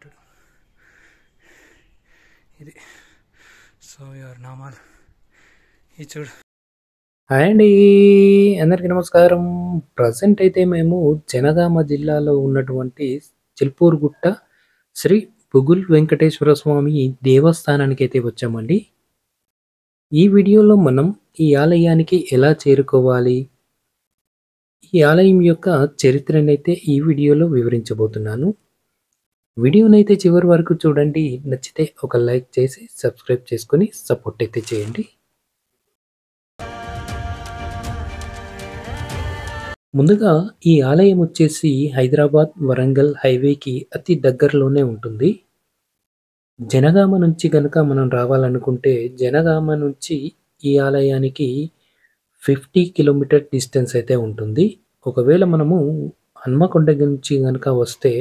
ఉంటాడు. ఇది స్వామివారి నామాలు. ఇది చూడు. హాయ్ అండి, అందరికీ నమస్కారం. ప్రజెంట్ అయితే మేము జనగామ జిల్లాలో ఉన్నటువంటి చిల్పూర్గుట్ట శ్రీ పుగుల్ వెంకటేశ్వర స్వామి దేవస్థానానికి అయితే వచ్చామండి. ఈ వీడియోలో మనం ఈ ఆలయానికి ఎలా చేరుకోవాలి, ఈ ఆలయం యొక్క చరిత్రనైతే ఈ వీడియోలో వివరించబోతున్నాను. వీడియోనైతే చివరి వరకు చూడండి. నచ్చితే ఒక లైక్ చేసి సబ్స్క్రైబ్ చేసుకొని సపోర్ట్ అయితే చేయండి. ముందుగా ఈ ఆలయం వచ్చేసి హైదరాబాద్ వరంగల్ హైవేకి అతి దగ్గరలోనే ఉంటుంది. జనగామ నుంచి కనుక మనం రావాలనుకుంటే జనగామ నుంచి ఈ ఆలయానికి 50 కిలోమీటర్ డిస్టెన్స్ అయితే ఉంటుంది. ఒకవేళ మనము హన్మకొండ నుంచి కనుక వస్తే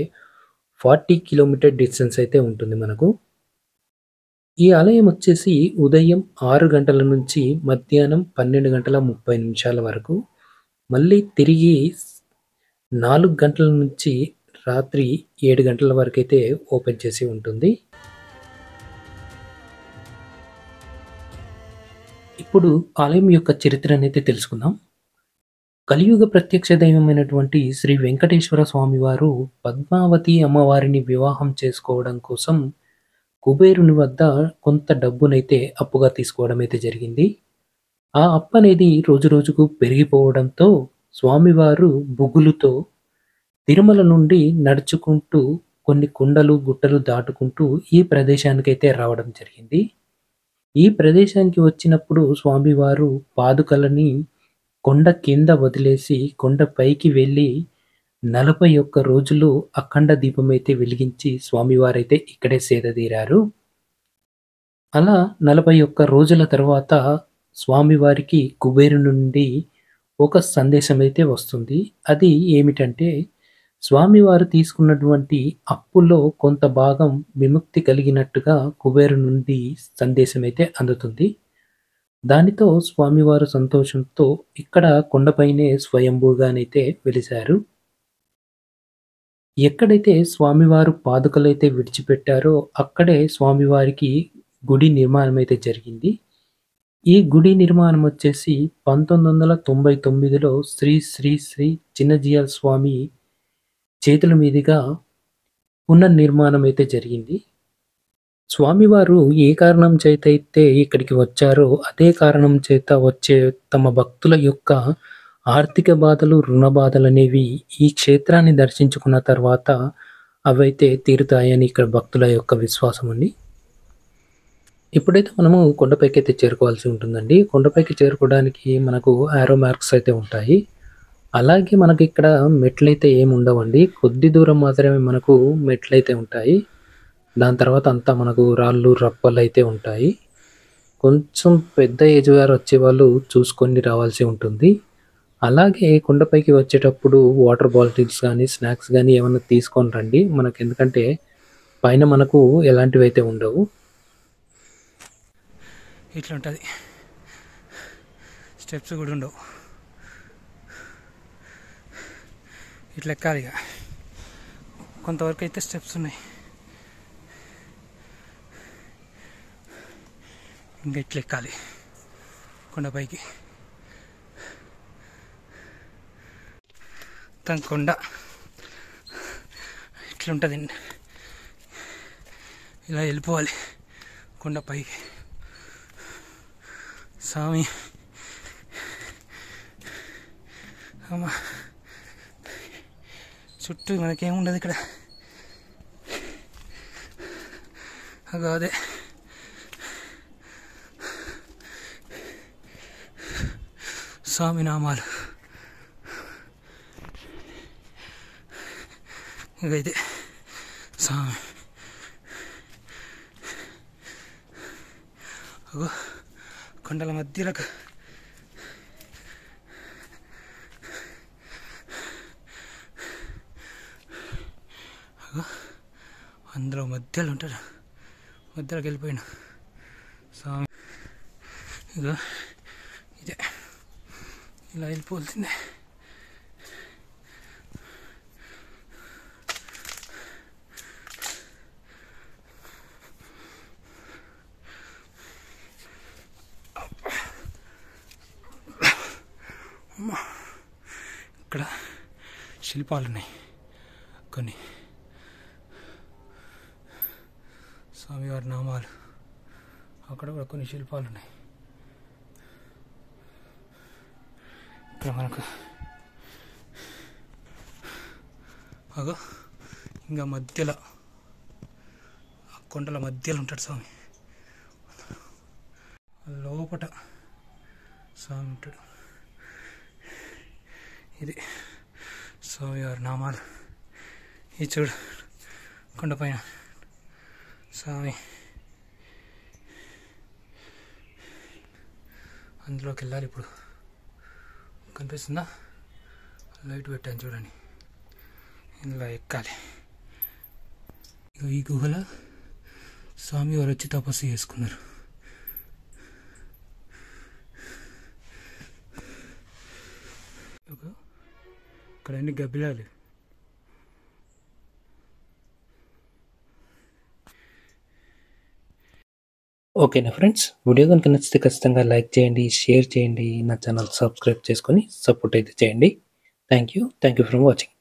40 కిలోమీటర్ డిస్టెన్స్ అయితే ఉంటుంది మనకు. ఈ ఆలయం వచ్చేసి ఉదయం 6 గంటల నుంచి మధ్యాహ్నం 12:30 వరకు, మళ్ళీ తిరిగి 4 గంటల నుంచి రాత్రి 7 గంటల వరకైతే ఓపెన్ చేసి ఉంటుంది. ఇప్పుడు ఆలయం యొక్క చరిత్రనైతే తెలుసుకుందాం. కలియుగ ప్రత్యక్ష దైవమైనటువంటి శ్రీ వెంకటేశ్వర స్వామి వారు పద్మావతి అమ్మవారిని వివాహం చేసుకోవడం కోసం కుబేరుని వద్ద కొంత డబ్బునైతే అప్పుగా తీసుకోవడం అయితే జరిగింది. ఆ అప్పు అనేది రోజు రోజుకు పెరిగిపోవడంతో స్వామివారు బుగులుతో తిరుమల నుండి నడుచుకుంటూ కొన్ని కొండలు గుట్టలు దాటుకుంటూ ఈ ప్రదేశానికైతే రావడం జరిగింది. ఈ ప్రదేశానికి వచ్చినప్పుడు స్వామివారు పాదుకలని కొండ కింద వదిలేసి కొండ పైకి వెళ్ళి 41 రోజులు అఖండ దీపమైతే వెలిగించి స్వామివారైతే ఇక్కడే సేదతీరారు. అలా 41 రోజుల తర్వాత స్వామివారికి కుబేరు నుండి ఒక సందేశం అయితే వస్తుంది. అది ఏమిటంటే, స్వామివారు తీసుకున్నటువంటి అప్పులో కొంత భాగం విముక్తి కలిగినట్టుగా కుబేరు నుండి సందేశం అయితే అందుతుంది. దానితో స్వామివారు సంతోషంతో ఇక్కడ కొండపైనే స్వయంభూగానైతే వెలిశారు. ఎక్కడైతే స్వామివారు పాదుకలైతే విడిచిపెట్టారో అక్కడే స్వామివారికి గుడి నిర్మాణం అయితే జరిగింది. ఈ గుడి నిర్మాణం వచ్చేసి 1999లో శ్రీ శ్రీ శ్రీ చిన్నజీయర్ స్వామి చేతుల మీదుగా పునర్నిర్మాణం అయితే జరిగింది. స్వామివారు ఏ కారణం చేతైతే ఇక్కడికి వచ్చారో అదే కారణం చేత వచ్చే తమ భక్తుల యొక్క ఆర్థిక బాధలు, రుణ బాధలనేవి ఈ క్షేత్రాన్ని దర్శించుకున్న తర్వాత అవైతే తీరుతాయని ఇక్కడ భక్తుల యొక్క విశ్వాసం అండి. ఇప్పుడైతే మనము కొండపైకి అయితే చేరుకోవాల్సి ఉంటుందండి. కొండపైకి చేరుకోవడానికి మనకు యారో మార్క్స్ అయితే ఉంటాయి. అలాగే మనకి ఇక్కడ మెట్లయితే ఏమి ఉండవండి. కొద్ది దూరం మాత్రమే మనకు మెట్లయితే ఉంటాయి. దాని తర్వాత అంతా మనకు రాళ్ళు రప్పలు అయితే ఉంటాయి. కొంచెం పెద్ద ఏజ్ వారు వచ్చేవాళ్ళు చూసుకొని రావాల్సి ఉంటుంది. అలాగే కొండపైకి వచ్చేటప్పుడు వాటర్ బాటిల్స్ కానీ స్నాక్స్ కానీ ఏమైనా తీసుకొని రండి. మనకు ఎందుకంటే పైన మనకు ఎలాంటివి అయితే ఉండవు. ఇట్లా ఉంటుంది, స్టెప్స్ కూడా ఉండవు. ఇట్లా ఎక్కాలి. ఇక కొంతవరకు అయితే స్టెప్స్ ఉన్నాయి. ఇంకా ఇట్లా ఎక్కాలి కొండపైకి. తన కొండ ఇట్లుంటుంది. ఇలా వెళ్ళిపోవాలి కొండపైకి. స్వామి అమ్మ, చుట్టూ మనకేముండదు ఇక్కడ. అదే స్వామి నామాలు. ఇదైతే స్వామి కొండల మధ్యలకు అందులో మధ్యలో ఉంటారు. మధ్యలోకి వెళ్ళిపోయిన స్వామి. ఇదో ఇదే ఇలా వెళ్ళిపోవాల్సిందే. శిల్పాలు ఉన్నాయి, కొన్ని స్వామివారి నామాలు, అక్కడ కూడా కొన్ని శిల్పాలు ఉన్నాయి. ఇక్కడ మనకు అగో ఇంకా మధ్యలో కొండల మధ్యలో ఉంటాడు స్వామి, లోపట స్వామి ఉంటాడు. ఇది స్వామివారి నామాలు. ఈ చూడు కొండపైన స్వామి, అందులోకి వెళ్ళాలి. ఇప్పుడు కనిపిస్తుందా? లైట్ పెట్టాను చూడండి, ఇందులో ఎక్కాలి. ఈ గుహలో స్వామివారు వచ్చి తపస్సు చేసుకున్నారు. ఇక్కడ అన్ని గబ్బిలాలు. ఓకేనా ఫ్రెండ్స్, వీడియో కనుక నచ్చితే ఖచ్చితంగా లైక్ చేయండి, షేర్ చేయండి, నా ఛానల్ సబ్స్క్రైబ్ చేసుకొని సపోర్ట్ అయితే చేయండి. Thank you for watching.